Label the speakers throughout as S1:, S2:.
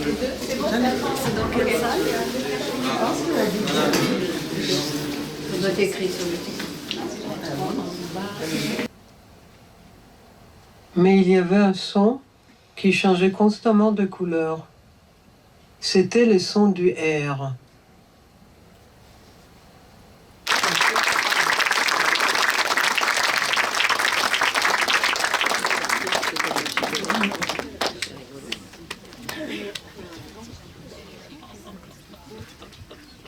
S1: C'est dans quelle salle? Ça doit être écrit sur le titre.
S2: Mais il y avait un son qui changeait constamment de couleur. C'était le son du R.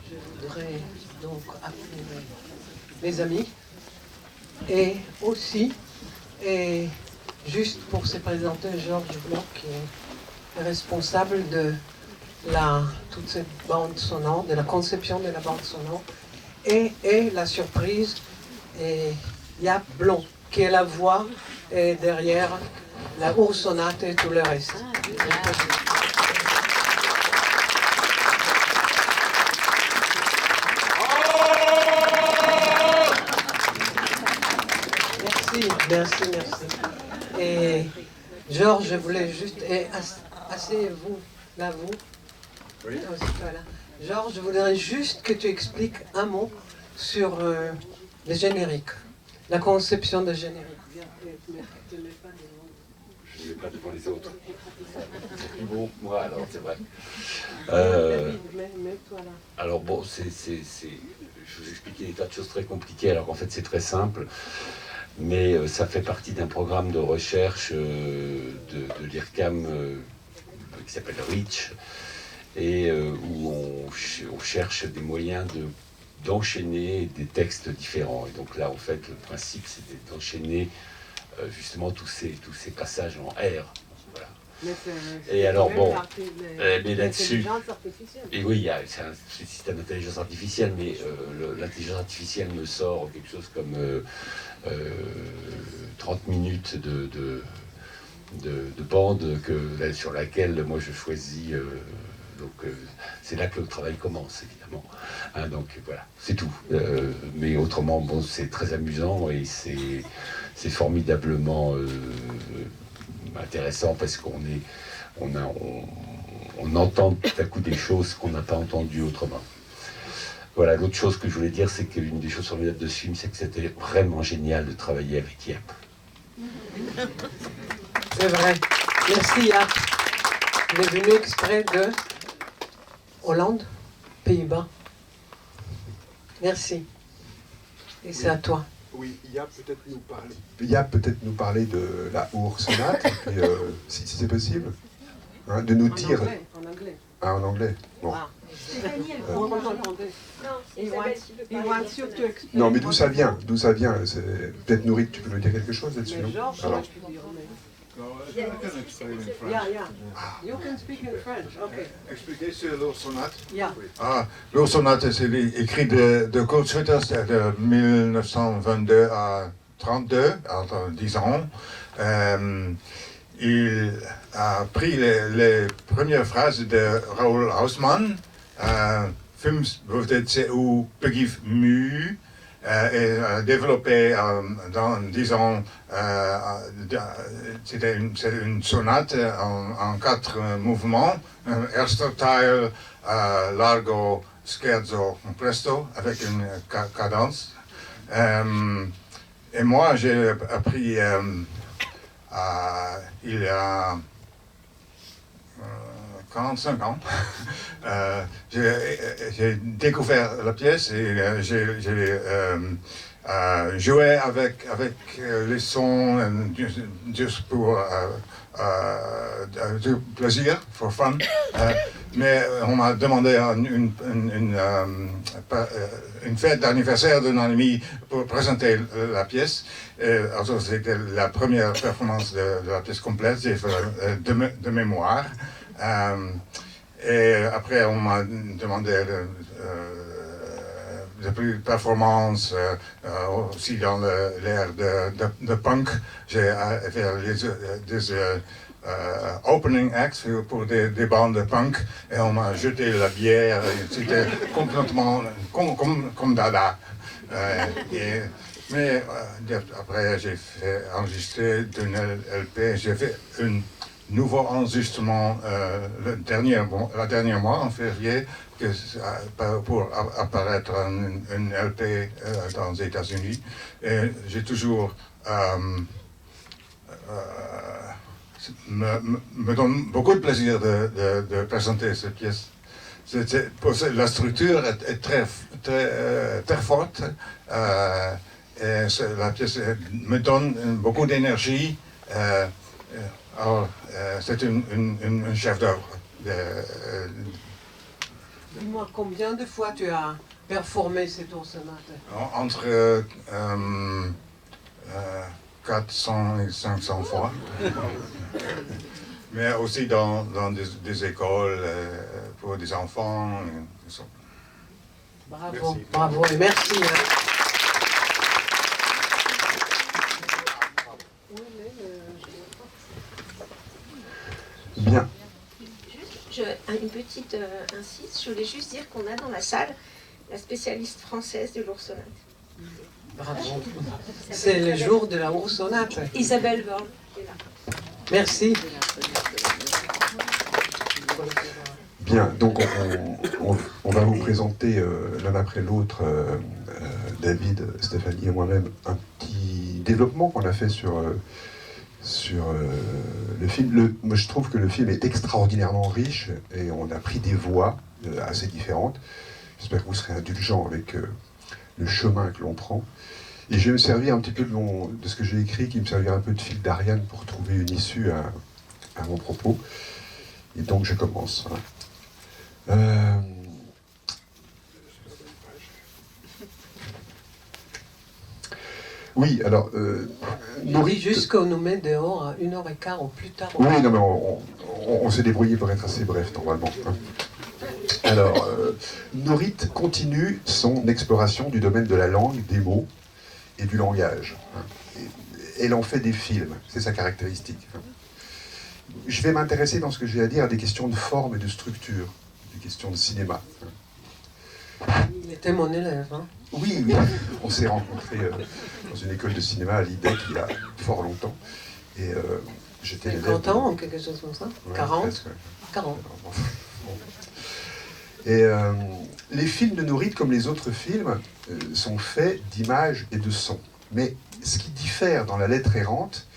S2: Je voudrais donc appeler mes amis et aussi, et juste pour se présenter, Georges Bloch, qui est responsable de toute cette bande sonore, de la conception de la bande sonore, et la surprise, et Jaap Blom, qui est la voix et derrière la Ours-sonate et tout le reste. Merci. Et Georges, je voulais juste... Asseyez-vous, là, vous. Oui. Voilà. Georges, je voudrais juste que tu expliques un mot sur le générique, la conception de générique.
S3: Je ne vais pas devant les autres. C'est plus beau, moi, alors, c'est vrai.
S2: Mets-toi là.
S3: Alors bon, je vous expliquais des tas de choses très compliquées, alors qu'en fait c'est très simple. Mais ça fait partie d'un programme de recherche de l'IRCAM qui s'appelle REACH, et où on cherche des moyens d'enchaîner des textes différents. Et donc là, en fait, le principe, c'était d'enchaîner justement tous ces passages en R. Voilà. Et alors bon, mais là-dessus, et oui, c'est un système d'intelligence artificielle, mais l'intelligence artificielle me sort quelque chose comme 30 minutes de bande sur laquelle moi je choisis. C'est là que le travail commence, évidemment. Hein, donc voilà, c'est tout. Mais autrement, bon, c'est très amusant et c'est formidablement intéressant parce qu'on entend tout à coup des choses qu'on n'a pas entendues autrement. Voilà, l'autre chose que je voulais dire, c'est qu'une des choses formidables de ce film, c'est que c'était vraiment génial de travailler avec Jaap.
S2: C'est vrai. Merci Jaap. Il est venu exprès de Hollande, Pays-Bas. Merci. Et c'est à toi.
S4: Oui, Jaap peut-être nous parler de la Ours-sonate, si c'est possible, hein, de nous dire...
S2: En anglais.
S4: Ah, en anglais. Bon.
S2: Ah.
S4: Non, mais d'où ça vient? Peut-être Nourit, tu peux nous dire quelque chose là-dessus, non? Alors.
S5: I can explain in French.
S2: Yeah. You can speak in French. Okay.
S5: Expliquer sur l'Ours-sonate.
S2: Yeah.
S5: Ah, l'Ours-sonate, c'est écrit de Kurt Schwitters de 1922 à 32, entre 10 ans. Il a pris les premières phrases de Raoul Hausmann, Films wordt CU begif mu, et développé dans 10 ans. C'est une sonate en 4 mouvements. Erster Teil, largo, scherzo, presto, avec une cadence. Et moi, j'ai appris il y a 45 ans, j'ai découvert la pièce et j'ai joué avec les sons juste pour du plaisir, for fun. Mais on m'a demandé une fête d'anniversaire d'un ami pour présenter la pièce. Alors c'était la première performance de la pièce complète, j'ai fait de mémoire. Et après on m'a demandé de plus de performances aussi dans l'ère de punk. J'ai fait des opening acts pour des bandes de punk et on m'a jeté la bière, c'était complètement comme Dada. Mais après j'ai fait enregistrer d'une LP, j'ai fait une nouveau enregistrement le dernier mois, en février, pour apparaître un LP dans les États-Unis. Et j'ai toujours me donne beaucoup de plaisir de présenter cette pièce. La structure est très forte. Et la pièce me donne beaucoup d'énergie. Alors, c'est un chef d'œuvre.
S2: Dis-moi, combien de fois tu as performé cette ours-sonate?
S5: Entre 400 et 500 fois. Mais aussi dans des écoles pour des enfants.
S2: Bravo,
S5: Merci.
S2: bravo et merci.
S4: Bien.
S6: Une petite insiste, je voulais juste dire qu'on a dans la salle la spécialiste française de l'oursonnate.
S2: Bravo. C'est le jour de la ours-sonate.
S6: Isabelle Born, qui est là.
S2: Merci.
S4: Bien, donc on va vous présenter l'un après l'autre, David, Stéphanie et moi-même, un petit développement qu'on a fait sur le film. Moi, je trouve que le film est extraordinairement riche et on a pris des voies assez différentes. J'espère que vous serez indulgents avec le chemin que l'on prend. Et je vais me servir un petit peu de ce que j'ai écrit, qui me servira un peu de fil d'Ariane pour trouver une issue à mon propos. Et donc je commence. Oui, alors,
S2: Nourrit jusqu'au nous met dehors à 1h15 ou plus tard.
S4: Oui, non, mais on s'est débrouillé pour être assez bref, normalement. Hein. Alors, Nourrit continue son exploration du domaine de la langue, des mots et du langage. Hein. Et elle en fait des films, c'est sa caractéristique. Hein. Je vais m'intéresser dans ce que j'ai à dire à des questions de forme et de structure, des questions de cinéma. Hein.
S2: Il était mon élève. Hein.
S4: Oui, oui, on s'est rencontrés dans une école de cinéma à l'IDEC il y a fort longtemps. Et j'étais l'élève.
S2: 50 ans ou quelque chose comme ça?
S4: Ouais,
S2: 40
S4: presque, ouais.
S2: 40.
S4: Et les films de Nourrit, comme les autres films, sont faits d'images et de sons. Mais ce qui diffère dans La Lettre errante,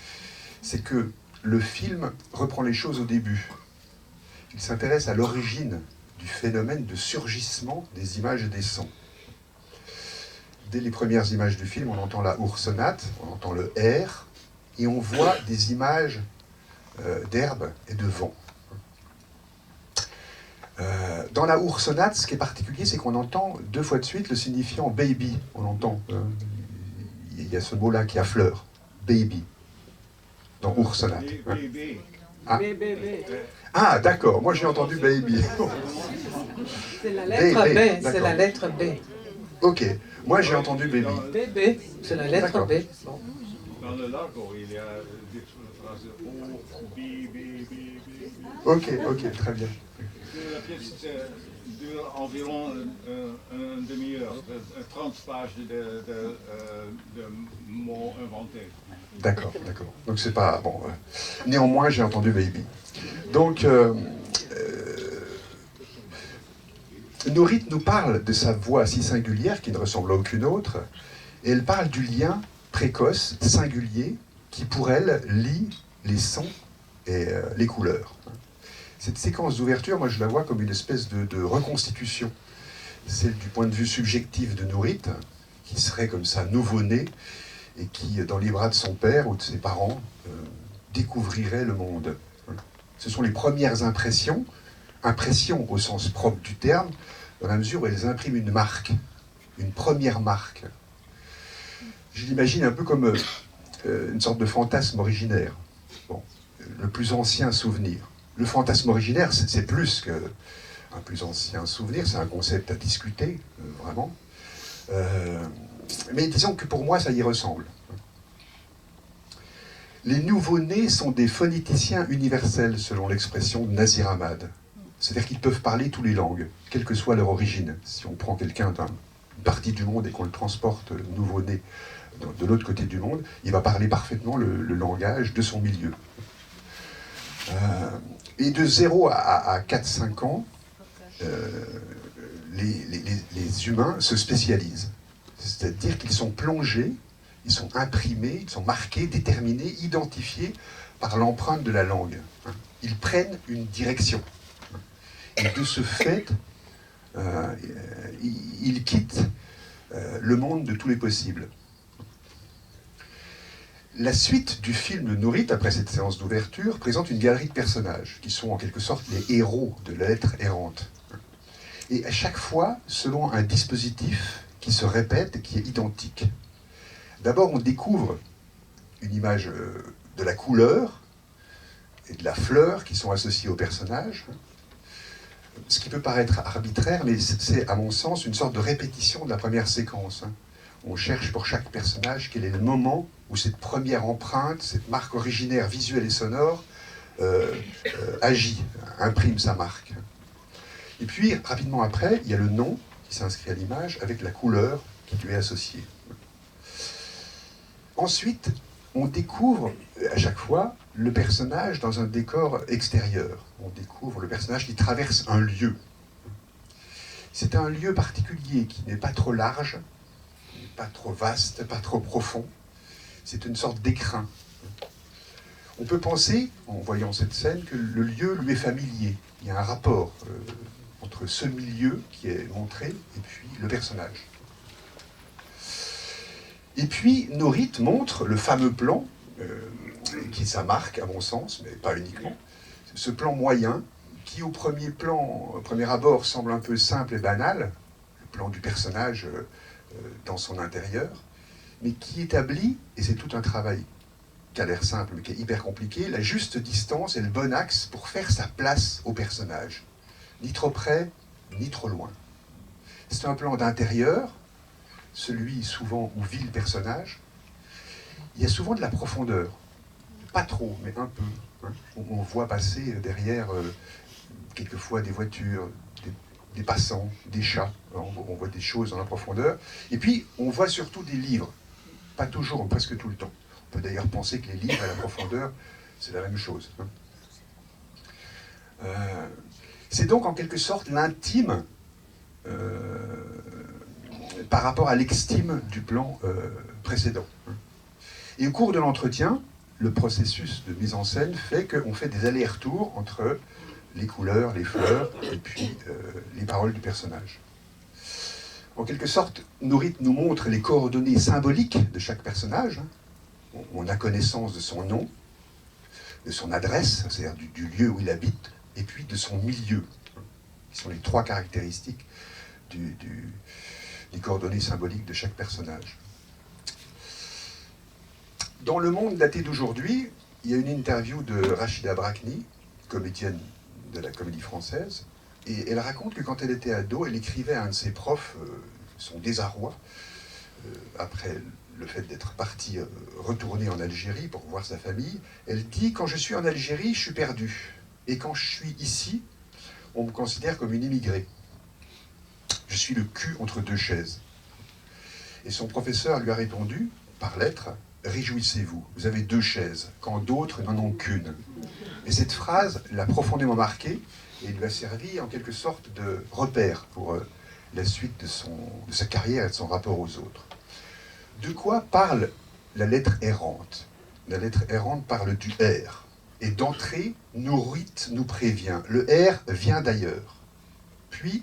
S4: c'est que le film reprend les choses au début. Il s'intéresse à l'origine du phénomène de surgissement des images et des sons. Dès les premières images du film, on entend la oursonnate, on entend le R, et on voit des images d'herbe et de vent. Dans la oursonnate, ce qui est particulier, c'est qu'on entend 2 fois de suite le signifiant baby. On entend, il y a ce mot-là qui affleure, baby, dans oursonnate. Hein. Ah, ah d'accord, moi j'ai entendu baby.
S2: C'est la lettre B, c'est la lettre B.
S4: Ok, moi j'ai entendu baby.
S2: Bébé, c'est la lettre B. Bon.
S5: Dans le largo, il y a des phrases bi.
S4: Ok, très bien.
S5: La pièce dure environ une demi-heure, 30 pages de mots inventés.
S4: D'accord. Donc c'est pas... Bon, néanmoins, j'ai entendu baby. Donc, Nourrit nous parle de sa voix si singulière, qui ne ressemble à aucune autre, et elle parle du lien précoce, singulier, qui pour elle lie les sons et les couleurs. Cette séquence d'ouverture, moi je la vois comme une espèce de reconstitution. Celle du point de vue subjectif de Nourrit, qui serait comme ça nouveau-né, et qui, dans les bras de son père ou de ses parents, découvrirait le monde. Ce sont les premières impressions au sens propre du terme, dans la mesure où elles impriment une marque, une première marque. Je l'imagine un peu comme une sorte de fantasme originaire. Bon, le plus ancien souvenir. Le fantasme originaire, c'est plus qu'un plus ancien souvenir, c'est un concept à discuter, vraiment. Mais disons que pour moi, ça y ressemble. Les nouveau-nés sont des phonéticiens universels, selon l'expression de Nasir Ahmad. C'est-à-dire qu'ils peuvent parler toutes les langues, quelle que soit leur origine. Si on prend quelqu'un d'une partie du monde et qu'on le transporte nouveau-né de l'autre côté du monde, il va parler parfaitement le langage de son milieu. Et de 0 à 4-5 ans, les humains se spécialisent. C'est-à-dire qu'ils sont plongés, ils sont imprimés, ils sont marqués, déterminés, identifiés par l'empreinte de la langue. Ils prennent une direction. Et de ce fait, ils quittent le monde de tous les possibles. La suite du film de Nourit, après cette séance d'ouverture, présente une galerie de personnages qui sont en quelque sorte les héros de la lettre errante. Et à chaque fois, selon un dispositif qui se répète et qui est identique. D'abord, on découvre une image de la couleur et de la fleur qui sont associées au personnage. Ce qui peut paraître arbitraire, mais c'est à mon sens une sorte de répétition de la première séquence. On cherche pour chaque personnage quel est le moment où cette première empreinte, cette marque originaire visuelle et sonore agit, imprime sa marque. Et puis, rapidement après, il y a le nom qui s'inscrit à l'image avec la couleur qui lui est associée. Ensuite, on découvre à chaque fois le personnage dans un décor extérieur. On découvre le personnage qui traverse un lieu. C'est un lieu particulier qui n'est pas trop large, pas trop vaste, pas trop profond. C'est une sorte d'écrin. On peut penser, en voyant cette scène, que le lieu lui est familier. Il y a un rapport entre ce milieu qui est montré et puis le personnage. Et puis, Nourit montre le fameux plan, qui est sa marque, à mon sens, mais pas uniquement. Ce plan moyen, qui au premier plan, au premier abord, semble un peu simple et banal, le plan du personnage dans son intérieur, mais qui établit, et c'est tout un travail qui a l'air simple, mais qui est hyper compliqué, la juste distance et le bon axe pour faire sa place au personnage. Ni trop près, ni trop loin. C'est un plan d'intérieur, celui souvent où vit le personnage. Il y a souvent de la profondeur. Pas trop, mais un peu. On voit passer derrière, quelquefois, des voitures, des passants, des chats. On voit des choses dans la profondeur. Et puis, on voit surtout des livres. Pas toujours, presque tout le temps. On peut d'ailleurs penser que les livres et la profondeur, c'est la même chose. C'est donc en quelque sorte l'intime par rapport à l'extime du plan précédent. Et au cours de l'entretien, le processus de mise en scène fait qu'on fait des allers-retours entre les couleurs, les fleurs, et puis les paroles du personnage. En quelque sorte, Nourit nous montre les coordonnées symboliques de chaque personnage. On a connaissance de son nom, de son adresse, c'est-à-dire du lieu où il habite, et puis de son milieu, qui sont les trois caractéristiques des coordonnées symboliques de chaque personnage. Dans le monde daté d'aujourd'hui, il y a une interview de Rachida Brakni, comédienne de la Comédie Française, et elle raconte que quand elle était ado, elle écrivait à un de ses profs son désarroi après le fait d'être partie, retournée en Algérie pour voir sa famille. Elle dit « Quand je suis en Algérie, je suis perdue. Et quand je suis ici, on me considère comme une immigrée. Je suis le cul entre deux chaises. » Et son professeur lui a répondu, par lettre, « Réjouissez-vous, vous avez deux chaises, quand d'autres n'en ont qu'une. » Et cette phrase l'a profondément marqué et lui a servi en quelque sorte de repère pour la suite de sa carrière et de son rapport aux autres. De quoi parle la lettre errante? La lettre errante parle du R. Et d'entrée, Nourit nous prévient. Le R vient d'ailleurs. Puis,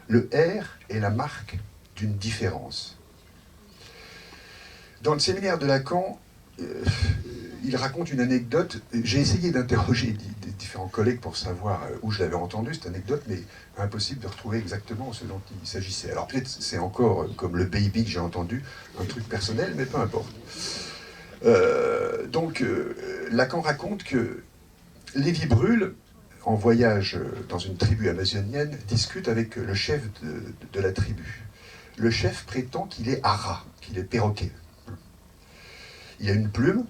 S4: le R est la marque d'une différence. Dans le séminaire de Lacan, il raconte une anecdote. J'ai essayé d'interroger des différents collègues pour savoir où je l'avais entendue, cette anecdote, mais impossible de retrouver exactement ce dont il s'agissait. Alors peut-être c'est encore, comme le baby que j'ai entendu, un truc personnel, mais peu importe. Lacan raconte que Lévi Brûle, en voyage dans une tribu amazonienne, discute avec le chef de la tribu. Le chef prétend qu'il est ara, qu'il est perroquet. Il a une plume,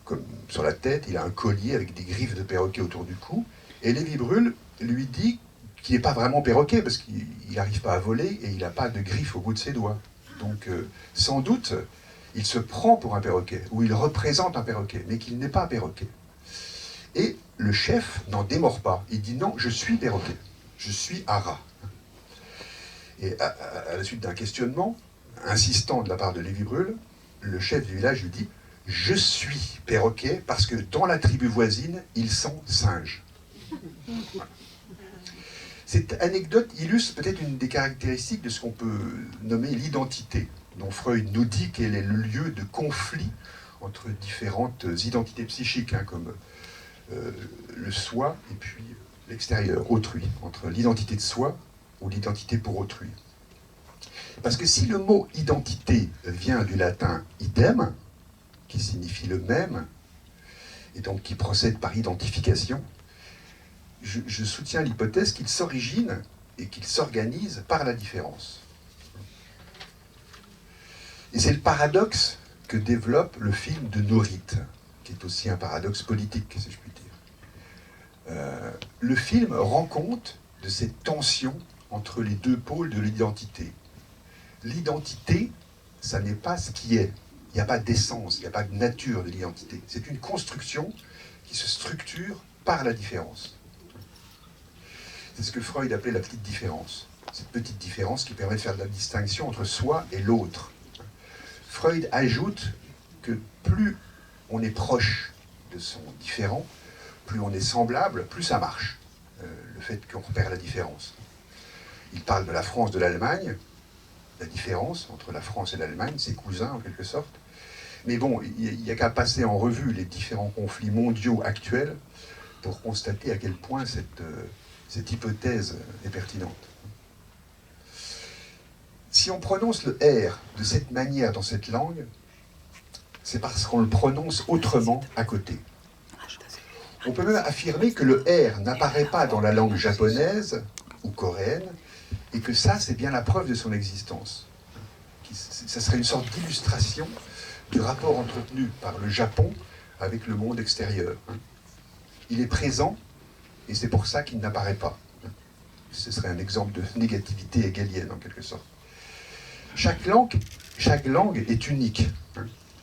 S4: comme sur la tête, il a un collier avec des griffes de perroquet autour du cou, et Lévi Brûle lui dit qu'il n'est pas vraiment perroquet, parce qu'il n'arrive pas à voler, et il n'a pas de griffes au bout de ses doigts. Donc, sans doute, il se prend pour un perroquet, ou il représente un perroquet, mais qu'il n'est pas perroquet. Et le chef n'en démord pas. Il dit non, je suis perroquet, je suis ara. Et à la suite d'un questionnement insistant de la part de Lévi-Brûle, le chef du village lui dit « Je suis perroquet parce que dans la tribu voisine, ils sont singes. » Cette anecdote illustre peut-être une des caractéristiques de ce qu'on peut nommer l'identité, dont Freud nous dit qu'elle est le lieu de conflit entre différentes identités psychiques, hein, comme le soi et puis l'extérieur, autrui, entre l'identité de soi ou l'identité pour autrui. Parce que si le mot identité vient du latin idem, qui signifie le même, et donc qui procède par identification, je soutiens l'hypothèse qu'il s'origine et qu'il s'organise par la différence. Et c'est le paradoxe que développe le film de Nourit, qui est aussi un paradoxe politique, si je puis dire. Le film rend compte de cette tension entre les deux pôles de l'identité. L'identité, ça n'est pas ce qui est. Il n'y a pas d'essence, il n'y a pas de nature de l'identité. C'est une construction qui se structure par la différence. C'est ce que Freud appelait la petite différence. Cette petite différence qui permet de faire de la distinction entre soi et l'autre. Freud ajoute que plus on est proche de son différent, plus on est semblable, plus ça marche. Le fait qu'on repère la différence. Il parle de la France, de l'Allemagne, la différence entre la France et l'Allemagne, ses cousins en quelque sorte. Mais bon, il n'y a qu'à passer en revue les différents conflits mondiaux actuels pour constater à quel point cette hypothèse est pertinente. Si on prononce le R de cette manière dans cette langue, c'est parce qu'on le prononce autrement à côté. On peut même affirmer que le R n'apparaît pas dans la langue japonaise ou coréenne, et que ça, c'est bien la preuve de son existence. Ça serait une sorte d'illustration du rapport entretenu par le Japon avec le monde extérieur. Il est présent, et c'est pour ça qu'il n'apparaît pas. Ce serait un exemple de négativité hegelienne, en quelque sorte. Chaque langue est unique.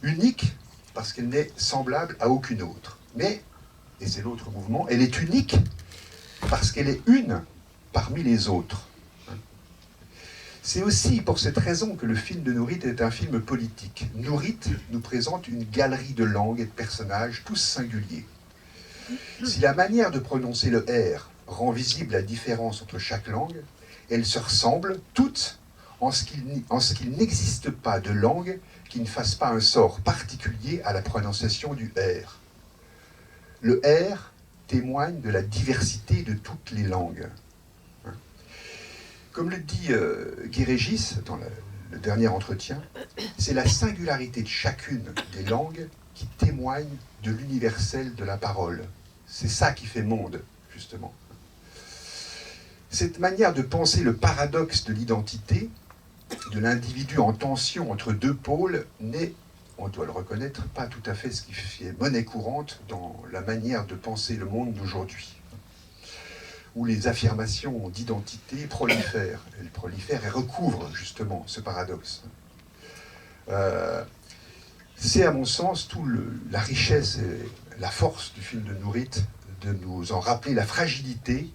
S4: Unique parce qu'elle n'est semblable à aucune autre. Mais, et c'est l'autre mouvement, elle est unique parce qu'elle est une parmi les autres. C'est aussi pour cette raison que le film de Nourit est un film politique. Nourit nous présente une galerie de langues et de personnages, tous singuliers. Si la manière de prononcer le R rend visible la différence entre chaque langue, elles se ressemblent toutes en ce qu'il n'existe pas de langue qui ne fasse pas un sort particulier à la prononciation du R. Le R témoigne de la diversité de toutes les langues. Comme le dit Guy Régis dans le dernier entretien, c'est la singularité de chacune des langues qui témoigne de l'universel de la parole. C'est ça qui fait monde, justement. Cette manière de penser le paradoxe de l'identité, de l'individu en tension entre deux pôles, n'est, on doit le reconnaître, pas tout à fait ce qui fait monnaie courante dans la manière de penser le monde d'aujourd'hui, où les affirmations d'identité prolifèrent. Elles prolifèrent et recouvrent justement ce paradoxe. C'est à mon sens toute la richesse et la force du film de Nourit de nous en rappeler la fragilité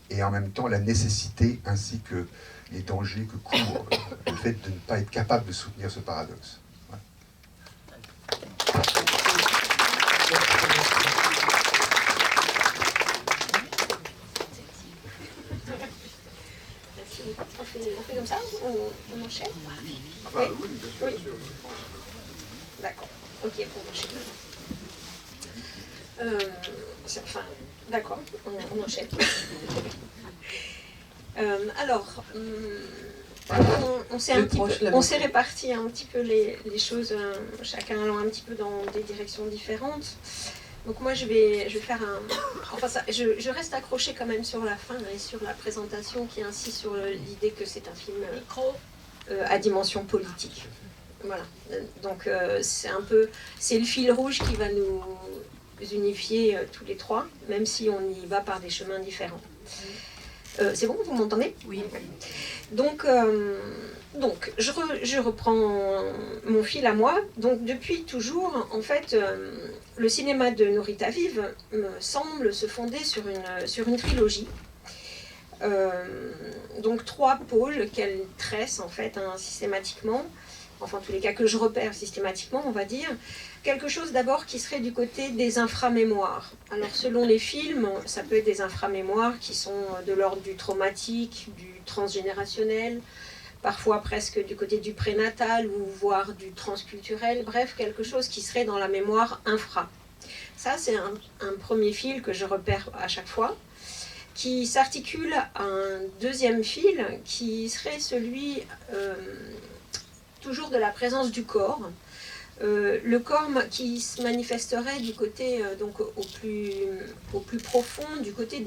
S4: et en même temps la nécessité ainsi que les dangers que court le fait de ne pas être capable de soutenir ce paradoxe. Ouais.
S6: On fait comme ça? On enchaîne? Oui. Oui. D'accord. Ok, on enchaîne. Enfin, d'accord, on enchaîne. Alors, on s'est réparti un petit peu les choses, chacun allant un petit peu dans des directions différentes. Donc moi je vais faire je reste accrochée quand même sur la fin et sur la présentation qui insiste sur l'idée que c'est un film à dimension politique. Voilà. Donc c'est le fil rouge qui va nous unifier tous les trois, même si on y va par des chemins différents. C'est bon, vous m'entendez?
S1: Oui.
S6: Donc je reprends mon fil à moi. Donc depuis toujours, en fait, le cinéma de Nourit Aviv me semble se fonder sur une trilogie. Donc 3 pôles qu'elle tresse en fait systématiquement, enfin en tous les cas que je repère systématiquement on va dire. Quelque chose d'abord qui serait du côté des inframémoires. Alors selon les films, ça peut être des inframémoires qui sont de l'ordre du traumatique, du transgénérationnel, parfois presque du côté du prénatal ou voire du transculturel, bref quelque chose qui serait dans la mémoire infra. Ça c'est un premier fil que je repère à chaque fois, qui s'articule à un deuxième fil qui serait celui toujours de la présence du corps. Le corps qui se manifesterait du côté donc au plus profond, du côté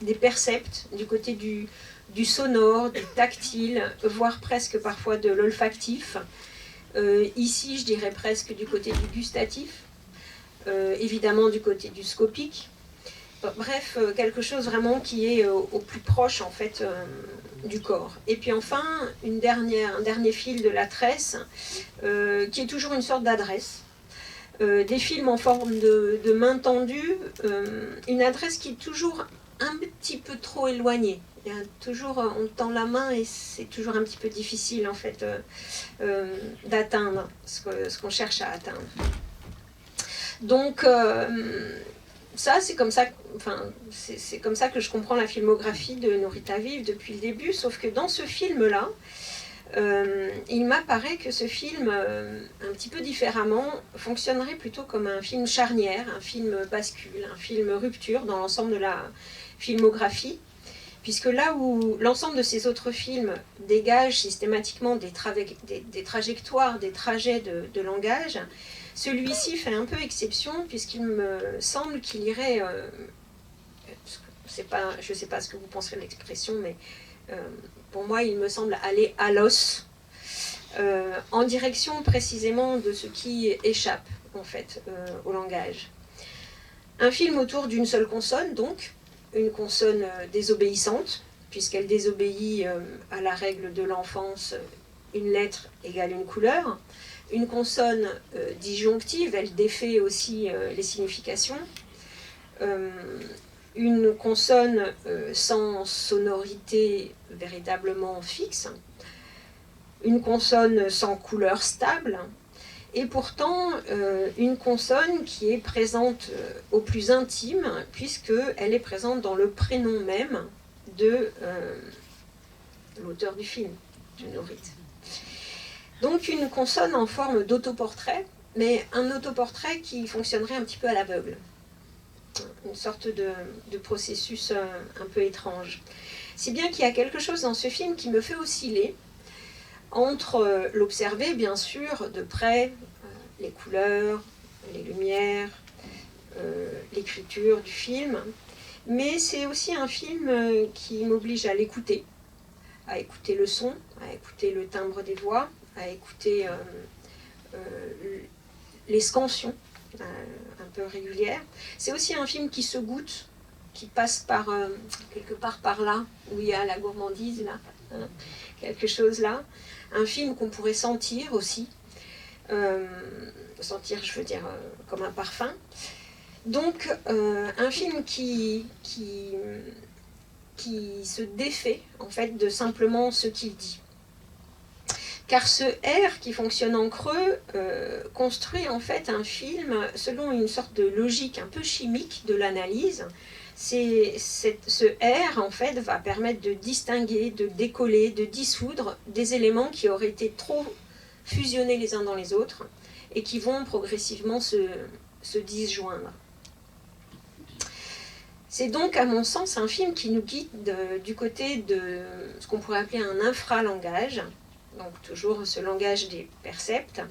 S6: des percepts, du côté du sonore, du tactile, voire presque parfois de l'olfactif. Ici, je dirais presque du côté du gustatif, évidemment du côté du scopique. Bref, quelque chose vraiment qui est au plus proche en fait du corps. Et puis enfin, un dernier fil de la tresse, qui est toujours une sorte d'adresse. Des films en forme de main tendue, une adresse qui est toujours un petit peu trop éloignée. Il y a toujours, on tend la main et c'est toujours un petit peu difficile en fait d'atteindre ce qu'on cherche à atteindre. Donc ça, c'est comme ça que je comprends la filmographie de Nourit Aviv depuis le début, sauf que dans ce film-là, il m'apparaît que ce film, un petit peu différemment, fonctionnerait plutôt comme un film charnière, un film bascule, un film rupture dans l'ensemble de la filmographie, puisque là où l'ensemble de ces autres films dégagent systématiquement des trajectoires, des trajets de langage, celui-ci fait un peu exception, puisqu'il me semble qu'il irait, je ne sais pas ce que vous penserez de l'expression, mais pour moi il me semble aller à l'os, en direction précisément de ce qui échappe en fait au langage. Un film autour d'une seule consonne, donc, une consonne désobéissante, puisqu'elle désobéit à la règle de l'enfance, une lettre égale une couleur. Une consonne disjonctive, elle défait aussi les significations. Une consonne sans sonorité véritablement fixe. Une consonne sans couleur stable. Et pourtant, une consonne qui est présente au plus intime, puisqu'elle est présente dans le prénom même de l'auteur du film, de Nourit. Donc une consonne en forme d'autoportrait, mais un autoportrait qui fonctionnerait un petit peu à l'aveugle. Une sorte de processus un peu étrange. Si bien qu'il y a quelque chose dans ce film qui me fait osciller entre l'observer, bien sûr, de près, les couleurs, les lumières, l'écriture du film, mais c'est aussi un film qui m'oblige à l'écouter, à écouter le son, à écouter le timbre des voix, à écouter les scansions un peu régulières. C'est aussi un film qui se goûte, qui passe par quelque part par là, où il y a la gourmandise, là, hein, quelque chose là. Un film qu'on pourrait sentir aussi, sentir, je veux dire, comme un parfum. Donc, un film qui se défait, en fait, de simplement ce qu'il dit. Car ce R qui fonctionne en creux construit en fait un film selon une sorte de logique un peu chimique de l'analyse. Ce R en fait va permettre de distinguer, de décoller, de dissoudre des éléments qui auraient été trop fusionnés les uns dans les autres et qui vont progressivement se disjoindre. C'est donc à mon sens un film qui nous guide du côté de ce qu'on pourrait appeler un infralangage. Donc toujours ce langage des percepts,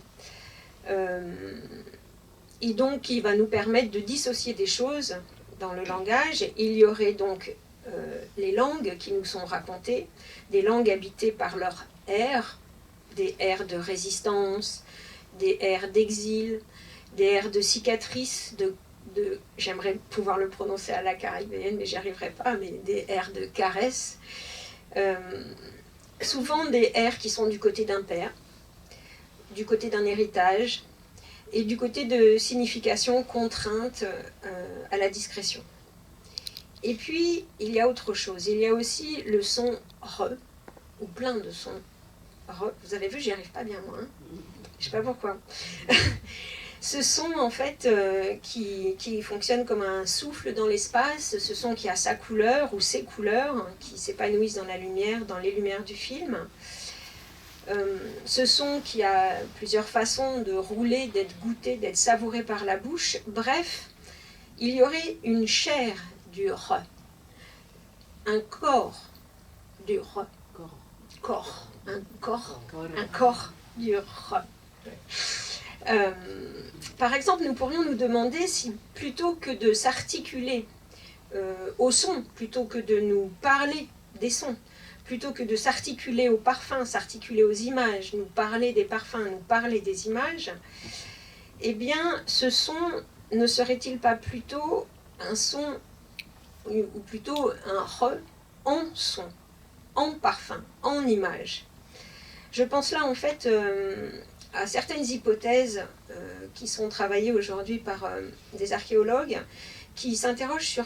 S6: et donc qui va nous permettre de dissocier des choses dans le langage. Il y aurait donc les langues qui nous sont racontées, des langues habitées par leurs airs, des airs de résistance, des airs d'exil, des airs de cicatrice, j'aimerais pouvoir le prononcer à la caribéenne, mais j'y arriverai pas, mais des airs de caresse. souvent des R qui sont du côté d'un père, du côté d'un héritage, et du côté de signification contrainte à la discrétion. Et puis, il y a autre chose. Il y a aussi le son re, ou plein de sons re. Vous avez vu, j'y arrive pas bien, moi. Hein, je sais pas pourquoi. Ce son, en fait, qui fonctionne comme un souffle dans l'espace, ce son qui a sa couleur ou ses couleurs, qui s'épanouissent dans la lumière, dans les lumières du film. Ce son qui a plusieurs façons de rouler, d'être goûté, d'être savouré par la bouche. Bref, il y aurait une chair du re, un corps du re, un corps du re. Par exemple, nous pourrions nous demander si plutôt que de s'articuler au son, plutôt que de nous parler des sons, plutôt que de s'articuler aux parfums, s'articuler aux images, nous parler des parfums, nous parler des images, eh bien, ce son ne serait-il pas plutôt un son, ou plutôt un re en son, en parfum, en image? Je pense là, en fait, à certaines hypothèses qui sont travaillées aujourd'hui par des archéologues, qui s'interrogent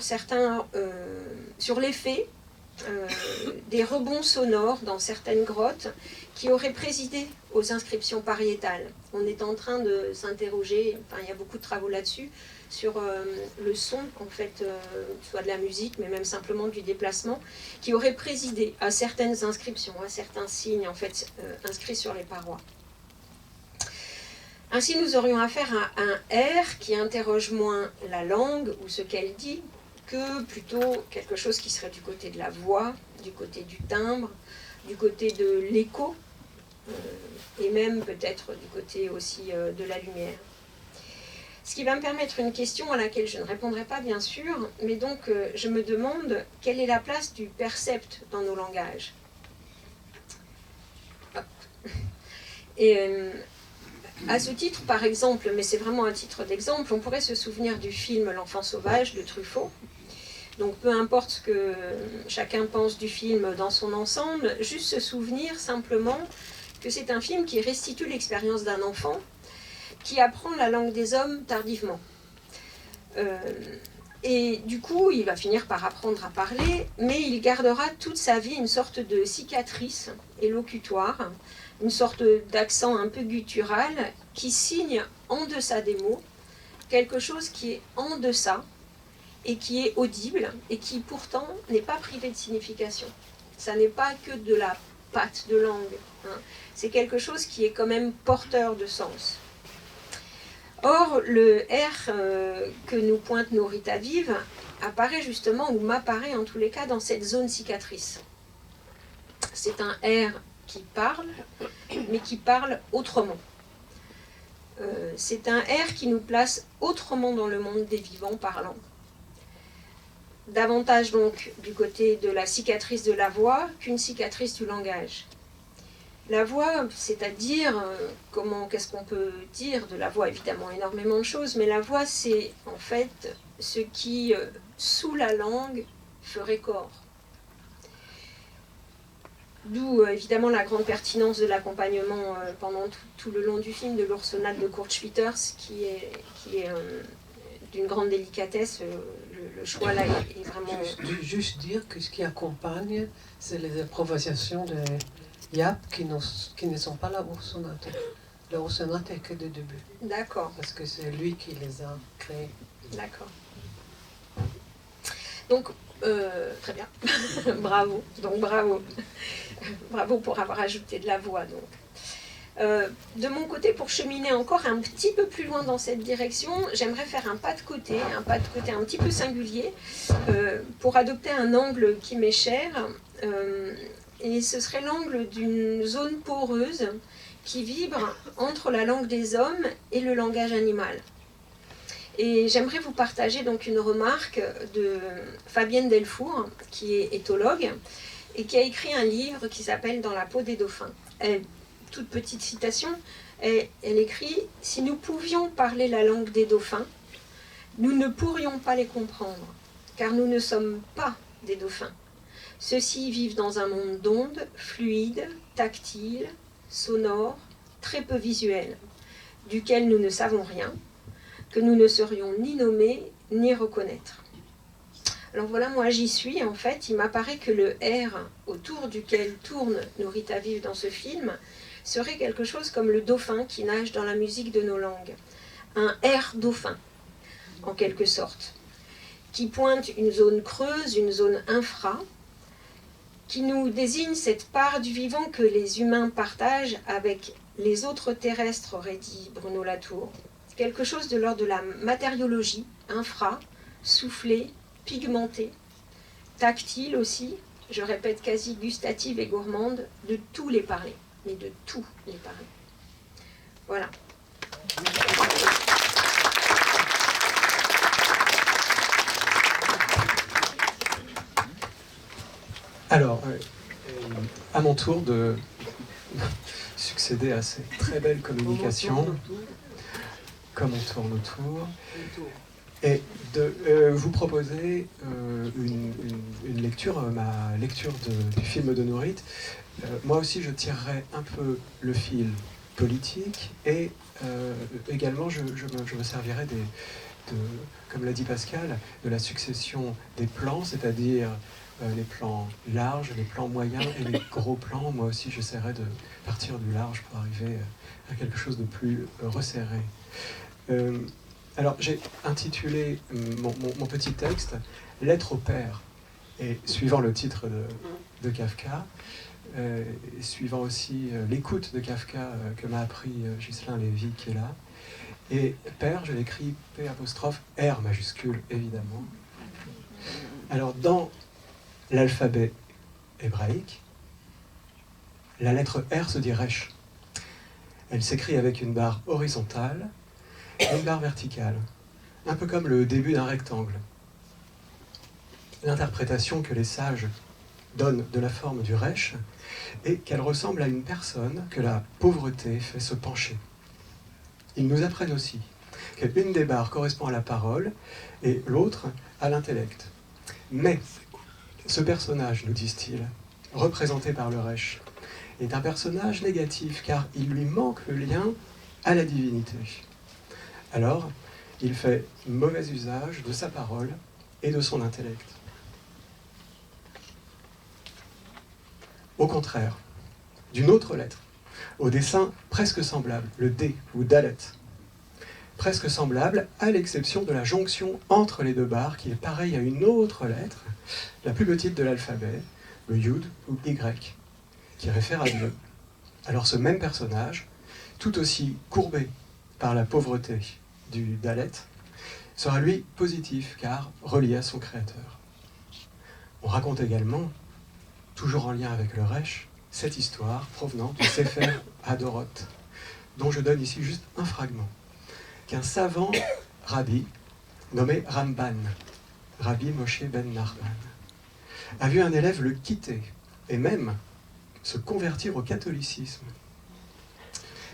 S6: sur l'effet des rebonds sonores dans certaines grottes qui auraient présidé aux inscriptions pariétales. On est en train de s'interroger, enfin il y a beaucoup de travaux là-dessus, sur le son, en fait, soit de la musique, mais même simplement du déplacement, qui aurait présidé à certaines inscriptions, à certains signes, en fait, inscrits sur les parois. Ainsi, nous aurions affaire à un R qui interroge moins la langue ou ce qu'elle dit, que plutôt quelque chose qui serait du côté de la voix, du côté du timbre, du côté de l'écho, et même peut-être du côté aussi de la lumière. Ce qui va me permettre une question à laquelle je ne répondrai pas bien sûr, mais donc je me demande quelle est la place du percept dans nos langages. Hop. Et à ce titre, par exemple, mais c'est vraiment un titre d'exemple, on pourrait se souvenir du film L'Enfant sauvage de Truffaut. Donc peu importe ce que chacun pense du film dans son ensemble, juste se souvenir simplement que c'est un film qui restitue l'expérience d'un enfant qui apprend la langue des hommes tardivement. Et du coup, il va finir par apprendre à parler, mais il gardera toute sa vie une sorte de cicatrice élocutoire, une sorte d'accent un peu guttural qui signe en deçà des mots quelque chose qui est en deçà et qui est audible et qui pourtant n'est pas privé de signification. Ça n'est pas que de la pâte de langue, hein. C'est quelque chose qui est quand même porteur de sens. Or, le R que nous pointent nos Rita Vive apparaît justement, ou m'apparaît en tous les cas, dans cette zone cicatrice. C'est un R qui parle, mais qui parle autrement. C'est un R qui nous place autrement dans le monde des vivants parlants. Davantage donc du côté de la cicatrice de la voix qu'une cicatrice du langage. La voix, c'est-à-dire, qu'est-ce qu'on peut dire de la voix? Évidemment, énormément de choses, mais la voix, c'est en fait ce qui, sous la langue, ferait corps. D'où, évidemment, la grande pertinence de l'accompagnement pendant tout le long du film de l'Oursenat de Kurt Schwitters, qui est d'une grande délicatesse. Le choix là est vraiment...
S2: Juste dire que ce qui accompagne, c'est les improvisations de Yap qui ne sont pas la Oursenat. La Oursenat est que de début.
S6: D'accord.
S2: Parce que c'est lui qui les a créés.
S6: D'accord. Donc, très bien. Bravo. Donc, bravo. Bravo pour avoir ajouté de la voix, donc. De mon côté, pour cheminer encore un petit peu plus loin dans cette direction, j'aimerais faire un pas de côté un petit peu singulier, pour adopter un angle qui m'est cher, et ce serait l'angle d'une zone poreuse qui vibre entre la langue des hommes et le langage animal. Et j'aimerais vous partager donc une remarque de Fabienne Delfour, qui est éthologue, et qui a écrit un livre qui s'appelle « Dans la peau des dauphins ». Toute petite citation, elle écrit « Si nous pouvions parler la langue des dauphins, nous ne pourrions pas les comprendre, car nous ne sommes pas des dauphins. Ceux-ci vivent dans un monde d'ondes, fluides, tactiles, sonores, très peu visuels, duquel nous ne savons rien, que nous ne saurions ni nommer ni reconnaître. Alors voilà, moi j'y suis, en fait, il m'apparaît que le R autour duquel tourne Nourrit à vivre dans ce film serait quelque chose comme le dauphin qui nage dans la musique de nos langues. Un R dauphin, en quelque sorte, qui pointe une zone creuse, une zone infra, qui nous désigne cette part du vivant que les humains partagent avec les autres terrestres, aurait dit Bruno Latour. Quelque chose de l'ordre de la matériologie, infra, soufflée, pigmentée, tactile aussi, je répète quasi gustative et gourmande, de tous les parler, mais de tous les parler. Voilà.
S7: Alors, à mon tour de succéder à cette très belle communication, comme on tourne autour, et de vous proposer une lecture, ma lecture du film de Nourrit. Moi aussi, je tirerai un peu le fil politique et également, je me servirai comme l'a dit Pascal, de la succession des plans, c'est-à-dire les plans larges, les plans moyens et les gros plans. Moi aussi, j'essaierai de partir du large pour arriver à quelque chose de plus resserré. Alors, j'ai intitulé mon petit texte « Lettre au père », et suivant le titre de Kafka, suivant aussi l'écoute de Kafka que m'a appris Ghislain Lévy, qui est là. Et père, je l'écris P', R majuscule, évidemment. Alors, dans l'alphabet hébraïque, la lettre R se dit Resh. Elle s'écrit avec une barre horizontale et une barre verticale, un peu comme le début d'un rectangle. L'interprétation que les sages donnent de la forme du Resh est qu'elle ressemble à une personne que la pauvreté fait se pencher. Ils nous apprennent aussi qu'une des barres correspond à la parole et l'autre à l'intellect. Mais ce personnage, nous disent-ils, représenté par le Resh, est un personnage négatif car il lui manque le lien à la divinité. Alors, il fait mauvais usage de sa parole et de son intellect. Au contraire, d'une autre lettre, au dessin presque semblable, le D ou Dalet, presque semblable à l'exception de la jonction entre les deux barres qui est pareille à une autre lettre, la plus petite de l'alphabet, le Yud ou Y, qui réfère à Dieu. Alors ce même personnage, tout aussi courbé par la pauvreté du Dalet, sera lui positif car relié à son créateur. On raconte également, toujours en lien avec le Resh, cette histoire provenant du Sefer Hadorot, dont je donne ici juste un fragment, qu'un savant rabbi nommé Ramban, Rabbi Moshe ben Nachman, a vu un élève le quitter et même se convertir au catholicisme,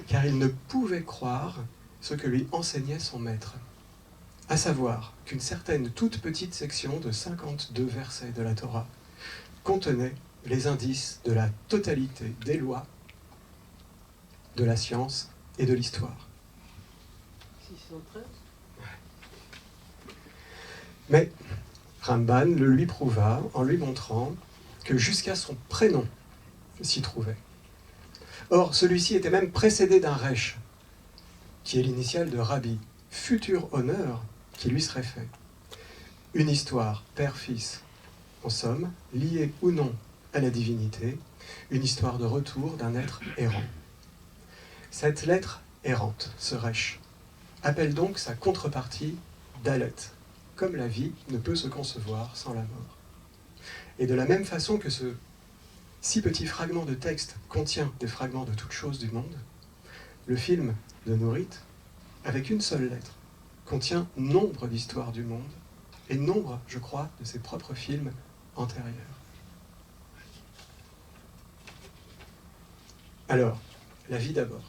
S7: car il ne pouvait croire ce que lui enseignait son maître, à savoir qu'une certaine toute petite section de 52 versets de la Torah contenait les indices de la totalité des lois, de la science et de l'histoire.
S2: 613 ?
S7: Mais Ramban le lui prouva en lui montrant que jusqu'à son prénom s'y trouvait. Or, celui-ci était même précédé d'un Resh, qui est l'initiale de Rabbi, futur honneur qui lui serait fait. Une histoire, père-fils, en somme, liée ou non à la divinité, une histoire de retour d'un être errant. Cette lettre errante, ce Resh, appelle donc sa contrepartie Dalet, comme la vie ne peut se concevoir sans la mort. Et de la même façon que ce si petit fragment de texte contient des fragments de toutes choses du monde, le film de Nourrit, avec une seule lettre, contient nombre d'histoires du monde et nombre, je crois, de ses propres films antérieurs. Alors, la vie d'abord.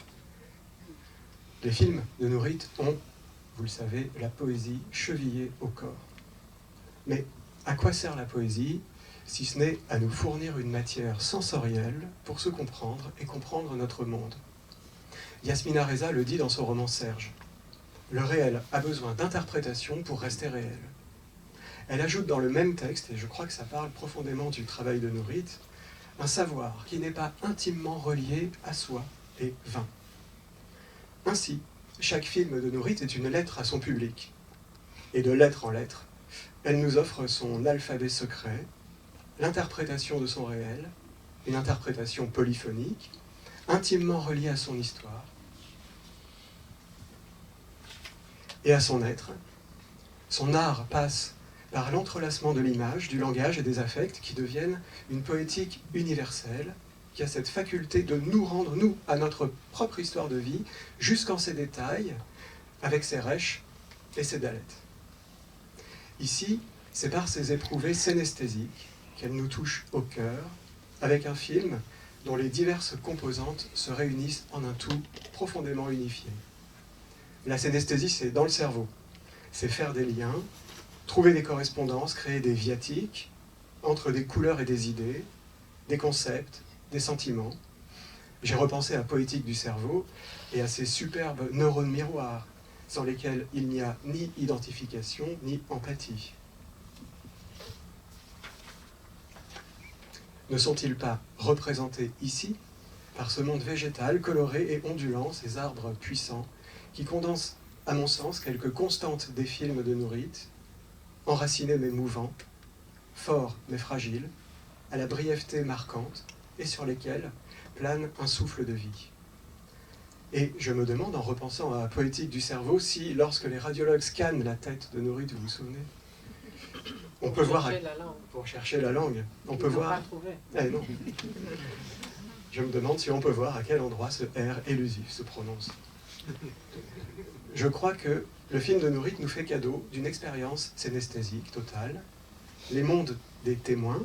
S7: Les films de Nourrit ont, vous le savez, la poésie chevillée au corps. Mais à quoi sert la poésie si ce n'est à nous fournir une matière sensorielle pour se comprendre et comprendre notre monde. Yasmina Reza le dit dans son roman Serge. Le réel a besoin d'interprétation pour rester réel. Elle ajoute dans le même texte, et je crois que ça parle profondément du travail de Nourit, un savoir qui n'est pas intimement relié à soi est vain. Ainsi, chaque film de Nourit est une lettre à son public. Et de lettre en lettre, elle nous offre son alphabet secret, l'interprétation de son réel, une interprétation polyphonique, intimement reliée à son histoire et à son être. Son art passe par l'entrelacement de l'image, du langage et des affects qui deviennent une poétique universelle, qui a cette faculté de nous rendre, nous, à notre propre histoire de vie, jusqu'en ses détails, avec ses rêches et ses dalettes. Ici, c'est par ses éprouvés synesthésiques qu'elle nous touche au cœur, avec un film dont les diverses composantes se réunissent en un tout profondément unifié. La synesthésie, c'est dans le cerveau. C'est faire des liens, trouver des correspondances, créer des viatiques entre des couleurs et des idées, des concepts, des sentiments. J'ai repensé à Poétique du cerveau et à ces superbes neurones miroirs sans lesquels il n'y a ni identification ni empathie. Ne sont-ils pas représentés ici par ce monde végétal coloré et ondulant, ces arbres puissants qui condensent, à mon sens, quelques constantes des films de Nourit, enracinés mais mouvants, forts mais fragiles, à la brièveté marquante et sur lesquels plane un souffle de vie. Et je me demande, en repensant à Poétique du cerveau, si, lorsque les radiologues scannent la tête de Nourit, vous vous souvenez, on peut voir... Pour chercher la langue. On peut voir... Eh non. Je me demande si on peut voir à quel endroit ce R élusif se prononce. Je crois que le film de Nourit nous fait cadeau d'une expérience synesthésique totale. Les mondes des témoins,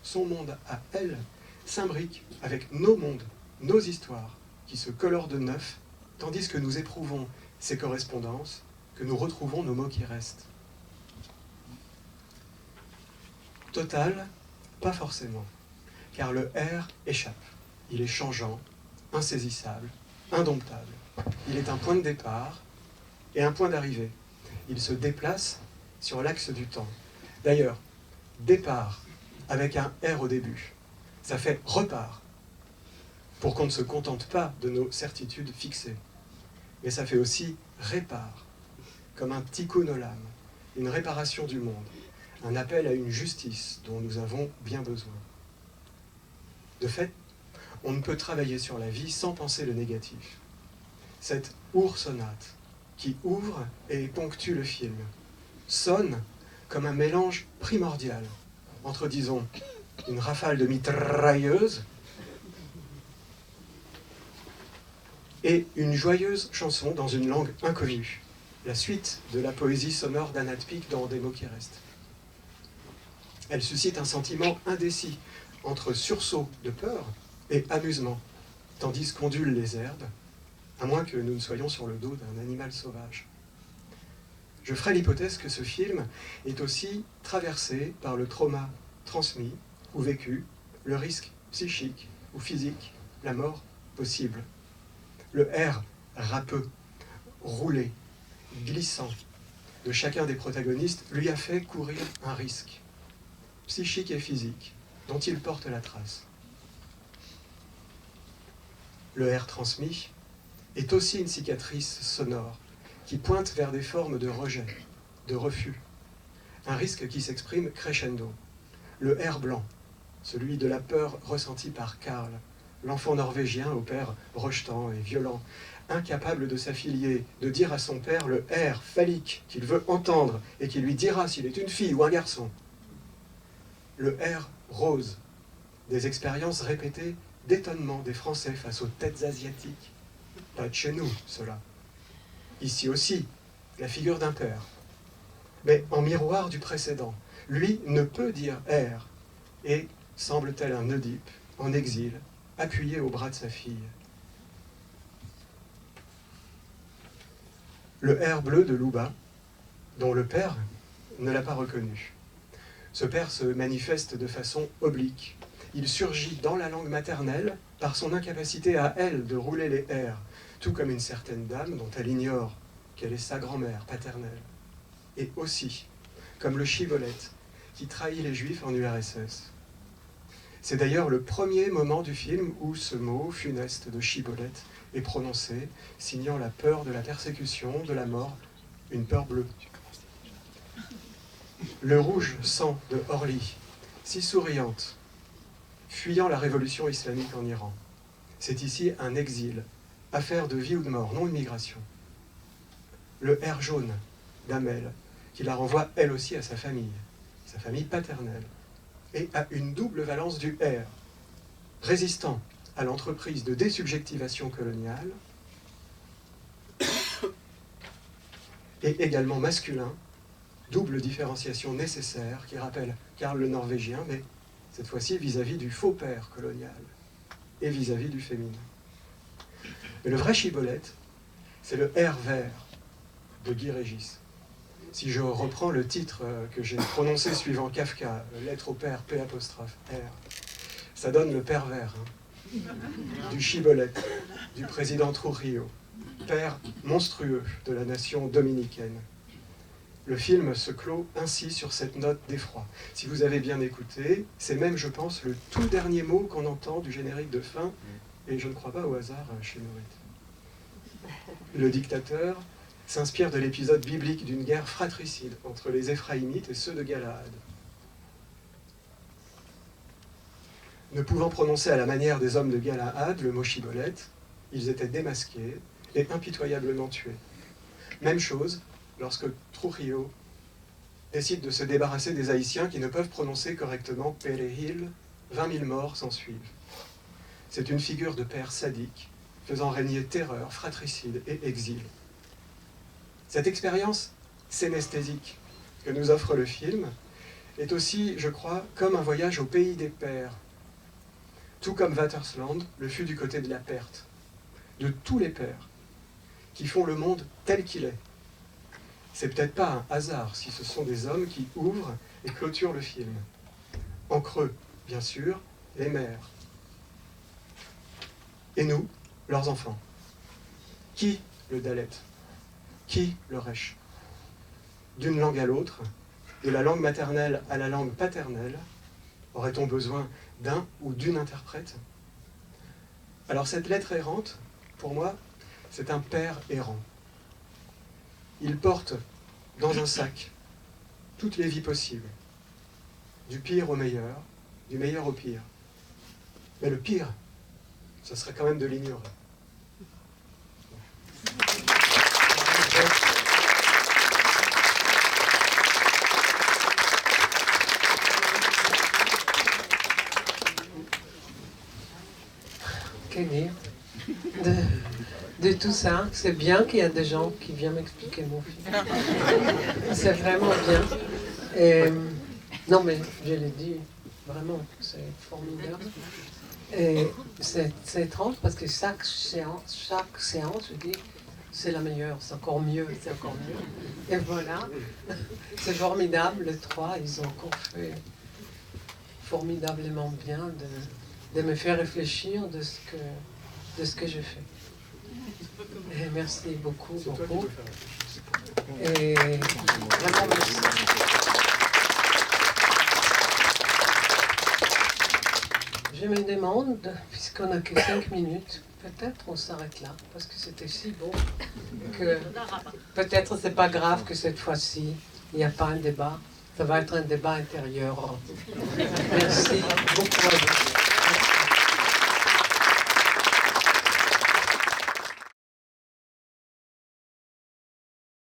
S7: son monde à elle, s'imbriquent avec nos mondes, nos histoires, qui se colorent de neuf, tandis que nous éprouvons ces correspondances, que nous retrouvons nos mots qui restent. Total, pas forcément, car le R échappe. Il est changeant, insaisissable, indomptable. Il est un point de départ et un point d'arrivée. Il se déplace sur l'axe du temps. D'ailleurs, départ avec un R au début, ça fait repart, pour qu'on ne se contente pas de nos certitudes fixées. Mais ça fait aussi répare, comme un tikkun olam, une réparation du monde, un appel à une justice dont nous avons bien besoin. De fait, on ne peut travailler sur la vie sans penser le négatif. Cette sonate qui ouvre et ponctue le film sonne comme un mélange primordial entre, disons, une rafale de mitrailleuse et une joyeuse chanson dans une langue inconnue, la suite de la poésie sonore d'Anat Pik dans Des mots qui restent. Elle suscite un sentiment indécis entre sursaut de peur et amusement, tandis qu'ondulent les herbes, à moins que nous ne soyons sur le dos d'un animal sauvage. Je ferai l'hypothèse que ce film est aussi traversé par le trauma transmis ou vécu, le risque psychique ou physique, la mort possible. Le R râpeux, roulé, glissant de chacun des protagonistes lui a fait courir un risque, psychique et physique, dont il porte la trace. Le R transmis est aussi une cicatrice sonore qui pointe vers des formes de rejet, de refus, un risque qui s'exprime crescendo. Le R blanc, celui de la peur ressentie par Karl, l'enfant norvégien au père rejetant et violent, incapable de s'affilier, de dire à son père le R phallique qu'il veut entendre et qui lui dira s'il est une fille ou un garçon. Le R rose, des expériences répétées d'étonnement des Français face aux têtes asiatiques. Pas de chez nous, cela. Ici aussi, la figure d'un père. Mais en miroir du précédent, lui ne peut dire R et semble tel un Oedipe, en exil, appuyé au bras de sa fille. Le R bleu de Louba, dont le père ne l'a pas reconnu. Ce père se manifeste de façon oblique. Il surgit dans la langue maternelle par son incapacité à elle de rouler les R, tout comme une certaine dame dont elle ignore qu'elle est sa grand-mère paternelle. Et aussi, comme le Chibolette, qui trahit les Juifs en URSS. C'est d'ailleurs le premier moment du film où ce mot funeste de Chibolette est prononcé, signant la peur de la persécution, de la mort, une peur bleue. Le rouge sang de Orly, si souriante, fuyant la révolution islamique en Iran. C'est ici un exil, affaire de vie ou de mort, non une migration. Le R jaune d'Amel, qui la renvoie elle aussi à sa famille paternelle, et à une double valence du R, résistant à l'entreprise de désubjectivation coloniale, et également masculin, double différenciation nécessaire qui rappelle Karl le Norvégien, mais cette fois-ci vis-à-vis du faux père colonial et vis-à-vis du féminin. Mais le vrai Chibolette, c'est le R vert de Guy Régis. Si je reprends le titre que j'ai prononcé suivant Kafka, lettre au père, P', R, ça donne le pervers du Chibolette, du président Trujillo, père monstrueux de la nation dominicaine. Le film se clôt ainsi sur cette note d'effroi. Si vous avez bien écouté, c'est même, je pense, le tout dernier mot qu'on entend du générique de fin, et je ne crois pas au hasard chez Nourrit. Le dictateur s'inspire de l'épisode biblique d'une guerre fratricide entre les Éphraïmites et ceux de Galaad. Ne pouvant prononcer à la manière des hommes de Galaad le mot Chibolette, ils étaient démasqués et impitoyablement tués. Même chose lorsque Trujillo décide de se débarrasser des Haïtiens qui ne peuvent prononcer correctement Perejil, 20 000 morts s'en suivent. C'est une figure de père sadique, faisant régner terreur, fratricide et exil. Cette expérience synesthésique que nous offre le film est aussi, je crois, comme un voyage au pays des pères. Tout comme Watersland le fut du côté de la perte, de tous les pères qui font le monde tel qu'il est. C'est peut-être pas un hasard si ce sont des hommes qui ouvrent et clôturent le film. En creux, bien sûr, les mères. Et nous, leurs enfants. Qui le Dalet? Qui le Resh? D'une langue à l'autre, de la langue maternelle à la langue paternelle, aurait-on besoin d'un ou d'une interprète? Alors cette lettre errante, pour moi, c'est un père errant. Il porte dans un sac toutes les vies possibles, du pire au meilleur, du meilleur au pire. Mais le pire, ce serait quand même de l'ignorer.
S2: Que dire de tout ça? C'est bien qu'il y a des gens qui viennent m'expliquer mon film. C'est vraiment bien. Et, non, mais je l'ai dit, vraiment, c'est formidable. Et c'est étrange parce que chaque séance, je dis, c'est la meilleure, c'est encore mieux, c'est encore mieux. Et voilà, c'est formidable, les trois, ils ont encore fait formidablement bien de me faire réfléchir de ce que je fais. Et merci beaucoup, beaucoup. Et vraiment merci. Je me demande, puisqu'on n'a que 5 minutes, peut-être on s'arrête là, parce que c'était si beau que peut-être c'est pas grave que cette fois-ci, il n'y a pas un débat. Ça va être un débat intérieur. Merci beaucoup.